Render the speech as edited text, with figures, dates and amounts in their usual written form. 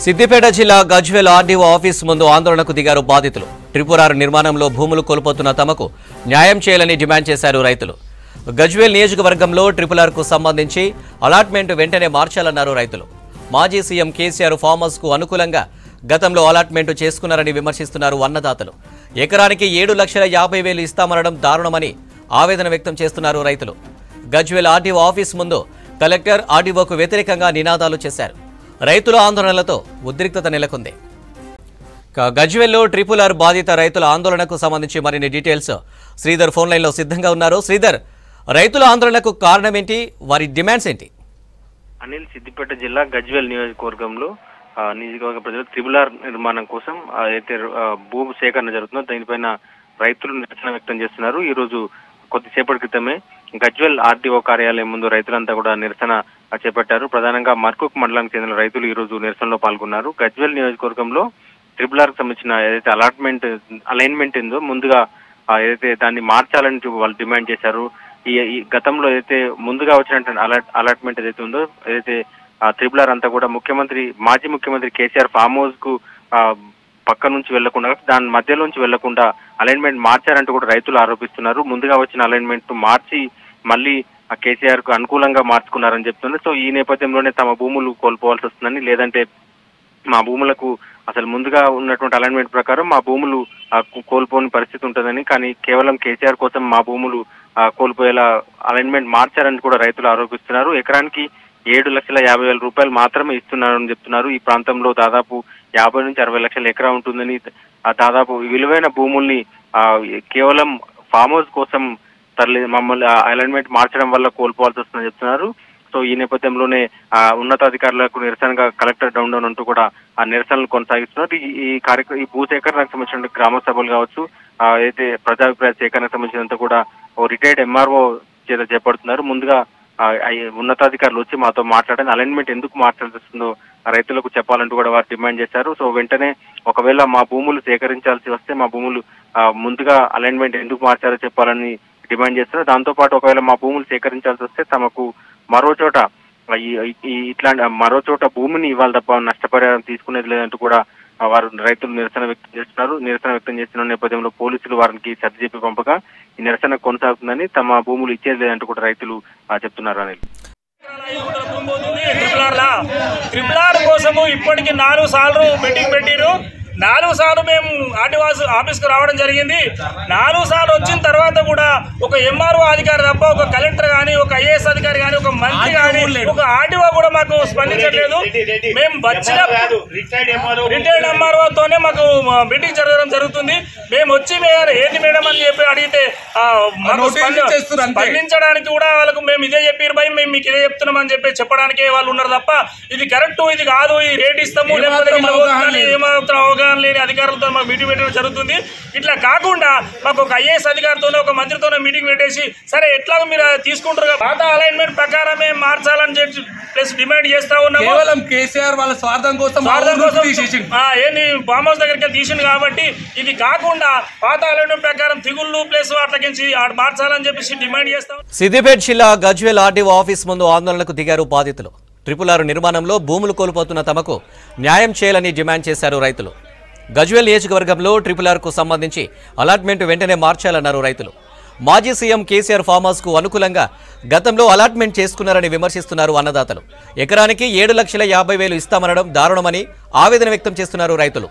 సిద్దిపేట జిల్లా Gajwel RDO office ముందు ఆందోళనకు దిగారు బాధితులు. ట్రిపుల్ ఆర్ నిర్మాణంలో భూములు కోల్పోతున్న తమకు న్యాయం చేయాలని డిమాండ్ చేశారు రైతులు. గజ్వేల్ నియోజకవర్గంలో ట్రిపుల్ ఆర్ కు సంబంధించి అలాట్మెంట్ వెంటనే మార్చాలన్నారు రైతులు. మాజీ సీఎం కేసీఆర్ ఫార్మర్స్ కు అనుకూలంగా గతంలో అలాట్మెంట్ చేసుకున్నారని విమర్శిస్తున్నారు అన్నదాతలు. ఎకరానికి 7,50,000 ఇస్తామనడం దారుణమని ఆవేదన వ్యక్తం చేస్తున్నారు రైతులు. గజ్వేల్ ఆర్డీఓ ఆఫీస్ ముందు కలెక్టర్ ఆర్డీఓకు వ్యతిరేకంగా నినాదాలు చేశారు. రైతుల ఆందోళనలతో ఉద్రిక్తత నెలకొంది. గజ్వేల్లో ట్రిపుల్ ఆర్ బాధిత రైతుల ఆందోళనకు సంబంధించి మరిన్ని డీటెయిల్స్ శ్రీధర్ ఫోన్ లైన్లో సిద్ధంగా ఉన్నారు. శ్రీధర్, రైతుల ఆందోళనకు కారణం ఏంటి, వారి డిమాండ్స్ ఏంటి? అనిల్, సిద్దిపేట జిల్లా గజ్వేల్ నియోజకవర్గంలో నియోజకవర్గ ప్రజలు ట్రిపుల్ ఆర్ నిర్మాణం కోసం అయితే భూ సేకరణ జరుగుతుందో దీనిపైన రైతులు నిరసన వ్యక్తం చేస్తున్నారు. ఈ రోజు కొద్దిసేపటి క్రితమే గజ్వేల్ ఆర్డీఓ కార్యాలయం ముందు రైతులంతా కూడా నిరసన చేపట్టారు. ప్రధానంగా మర్కుక్ మండలానికి చెందిన రైతులు ఈ రోజు నిరసనలో పాల్గొన్నారు. గజ్వేల్ నియోజకవర్గంలో ట్రిపుల్ ఆర్ కి సంబంధించిన ఏదైతే అలైన్మెంట్ ఉందో ముందుగా ఏదైతే దాన్ని మార్చాలని వాళ్ళు డిమాండ్ చేశారు. ఈ గతంలో ఏదైతే ముందుగా వచ్చినటువంటి అలాట్మెంట్ ఏదైతే ఉందో ఏదైతే ట్రిపుల్ ఆర్ అంతా కూడా మాజీ ముఖ్యమంత్రి కేసీఆర్ ఫామ్ హౌస్ కు పక్క నుంచి వెళ్లకుండా దాని మధ్యలోంచి వెళ్లకుండా అలైన్మెంట్ మార్చారంటూ కూడా రైతులు ఆరోపిస్తున్నారు. ముందుగా వచ్చిన అలైన్మెంట్ మార్చి మళ్ళీ కేసీఆర్ కు అనుకూలంగా మార్చుకున్నారని చెప్తున్నారు. సో ఈ నేపథ్యంలోనే తమ భూములు కోల్పోవాల్సి వస్తుందని, లేదంటే మా భూములకు అసలు ముందుగా ఉన్నటువంటి అలైన్మెంట్ ప్రకారం మా భూములు కోల్పోని పరిస్థితి ఉంటుందని, కానీ కేవలం కేసీఆర్ కోసం మా భూములు కోల్పోయేలా అలైన్మెంట్ మార్చారని కూడా రైతులు ఆరోపిస్తున్నారు. ఎకరానికి 7,50,000 రూపాయలు మాత్రమే ఇస్తున్నారని చెప్తున్నారు. ఈ ప్రాంతంలో దాదాపు 50 నుంచి 60 లక్షల ఎకరా ఉంటుందని, దాదాపు విలువైన భూముల్ని కేవలం ఫామ్ హౌస్ కోసం మమ్మల్ని అలైన్మెంట్ మార్చడం వల్ల కోల్పోవాల్సి వస్తుందని చెప్తున్నారు. సో ఈ నేపథ్యంలోనే ఉన్నతాధికారులకు నిరసనగా కలెక్టర్ డౌన్ అంటూ కూడా ఆ నిరసనలు కొనసాగిస్తున్నారు. ఈ భూ సేకరణకు సంబంధించిన గ్రామ సభలు కావచ్చు, అయితే ప్రజాభిప్రాయ సేకరణకు సంబంధించినంత కూడా ఓ రిటైర్డ్ ఎంఆర్ఓ చేత చేపడుతున్నారు. ముందుగా ఉన్నతాధికారులు వచ్చి మాతో మాట్లాడని అలైన్మెంట్ ఎందుకు మార్చాల్సి వస్తుందో రైతులకు చెప్పాలంటూ కూడా వారు డిమాండ్ చేశారు. సో వెంటనే ఒకవేళ మా భూములు సేకరించాల్సి వస్తే మా భూములు ముందుగా అలైన్మెంట్ ఎందుకు మార్చాలో చెప్పాలని డిమాండ్ చేస్తున్నారు. దాంతో పాటు ఒకవేళ మా భూములు సేకరించాల్సి వస్తే తమకు మరో చోట భూమిని ఇవ్వాలి తప్ప నష్టపరిహారం తీసుకునేది లేదంటూ కూడా వారు రైతులు నిరసన వ్యక్తం చేస్తున్నారు. నిరసన వ్యక్తం చేస్తున్న నేపథ్యంలో పోలీసులు వారికి సర్ది చెప్పి పంపగా ఈ నిరసన కొనసాగుతుందని, తమ భూములు ఇచ్చేది లేదంటూ కూడా రైతులు చెప్తున్నారు. అనిల్, ట్రిపుల్ ఆర్ కోసము ఇప్పటికి 4 సార్లు మీటింగ్ పెట్టిరు. 4 సార్లు మేము ఆర్డీఓ ఆఫీస్కి రావడం జరిగింది. 4 సార్లు వచ్చిన తర్వాత కూడా ఒక ఎంఆర్ఓ అధికారి తప్ప ఒక కలెక్టర్ కానీ, ఒక ఐఏఎస్ అధికారి కానీ, ఒక మంత్రి కానీ, ఒక ఆర్డీఓ కూడా మాకు స్పందించట్లేదు. మేము వచ్చినప్పుడు రిటైర్డ్ ఎంఆర్ఓతోనే మాకు మీటింగ్ జరగడం జరుగుతుంది. మేము వచ్చి ఏంటి మేడం అని చెప్పి అడిగితే స్పందించడానికి కూడా వాళ్ళకు మేము ఇదే చెప్పారు భయ్, మేము మీకు ఇదే చెప్తున్నామని చెప్పి చెప్పడానికే వాళ్ళు ఉన్నారు తప్ప ఇది కరెక్ట్ ఇది కాదు, ఈ రేట్ ఇస్తాము లేకపోతే ఏమాత్రం అవగాహన లేని అధికారులతో మాకు మీటింగ్ పెట్టడం జరుగుతుంది. ఇట్లా కాకుండా మాకు ఒక ఐఏఎస్ అధికారితోనే ఒక మంత్రితోనే మీటింగ్ పెట్టేసి సరే ఎట్లా మీరు తీసుకుంటారు పాత అలైన్మెంట్ ప్రకారమే మార్చాలని చెప్పి ప్లస్ డిమాండ్ చేస్తా ఉన్నాము. కేవలం కేసీఆర్ వాళ్ళ స్వార్థం కోసం ఏంది ఫామ్ హౌస్ దగ్గరికి తీసిండు కాబట్టి ఇది కాకుండా పాత అలైన్మెంట్ ప్రకారం తిగుళ్ళు ప్లస్ అట్లకించి మార్చాలని చెప్పేసి డిమాండ్ చేస్తాం. సిద్దిపేట జిల్లా గజ్వేల్ ఆర్డీఓ ఆఫీస్ ముందు ఆందోళనకు దిగారు బాధితులు. ట్రిపుల్ ఆర్ నిర్మాణంలో భూములు కోల్పోతున్న తమకు న్యాయం చేయాలని డిమాండ్ చేశారు రైతులు. గజ్వేల్ నియోజకవర్గంలో ట్రిపుల్ ఆర్ కు సంబంధించి అలాట్మెంట్ వెంటనే మార్చాలన్నారు రైతులు. మాజీ సీఎం కేసీఆర్ ఫామ్ హౌస్ కు అనుకూలంగా గతంలో అలాట్మెంట్ చేసుకున్నారని విమర్శిస్తున్నారు అన్నదాతలు. ఎకరానికి 7,50,000 ఇస్తామనడం దారుణమని ఆవేదన వ్యక్తం చేస్తున్నారు రైతులు.